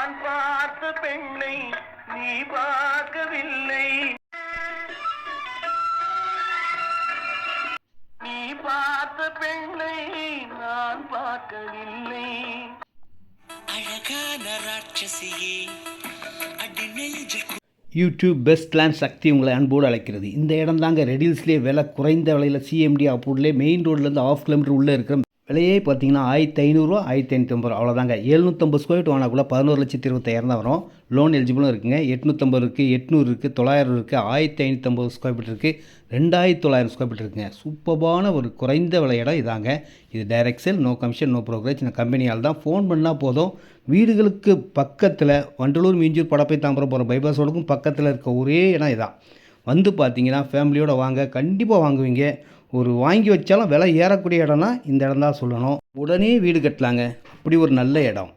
நான் பார்த்த பெண்ணை நீ பார்க்கவில்லை, நீ பார்த்த பெண்ணை நான் பார்க்கவில்லை. அழகான ராட்சசியே யூடியூப் பெஸ்ட் லேண்ட் சக்தி உங்களை அன்போடு அழைக்கிறது. இந்த இடம் தாங்க ரெடில்ஸ்லேயே விலை குறைந்த விலையில் சிஎம்டி அப்ரூவ்லே மெயின் ரோட்லேருந்து 1/2 கிலோமீட்டர் உள்ளே இருக்கிற விலையே பார்த்தீங்கன்னா 1500 1550 அவ்வளோதாங்க. 750 ஸ்கொயர் ஃபீட் வாங்கினா கூட 11,25,000 தான் வரும். லோன் எலிஜிபிளும் இருக்குங்க. 850 இருக்குது, 800 இருக்குது, 900 இருக்குது, 1550 ஸ்கொயர் ஃபீட் இருக்குது, 2900 ஸ்கொயர் ஃபீட் இருக்குங்க. சூப்பரான ஒரு குறைந்த விலை இடம் இதாங்க. இது direct sale, no commission, no brokerage. இந்த கம்பெனியால் தான் ஃபோன் பண்ணால் போதும். வீடுகளுக்கு பக்கத்தில் வண்டலூர், மீஞ்சூர், படப்பை, தாம்பரம் போகிற பைபாஸ் ரோடுக்கும் பக்கத்தில் இருக்க ஒரே இடம் இதான். வந்து பார்த்தீங்கன்னா ஃபேமிலியோடு வாங்க, கண்டிப்பாக வாங்குவீங்க. ஒரு வாங்கி வச்சாலும் விலை ஏறக்கூடிய இடம்னா இந்த இடம் தான் சொல்லணும். உடனே வீடு கட்டலாங்க, அப்படி ஒரு நல்ல இடம்.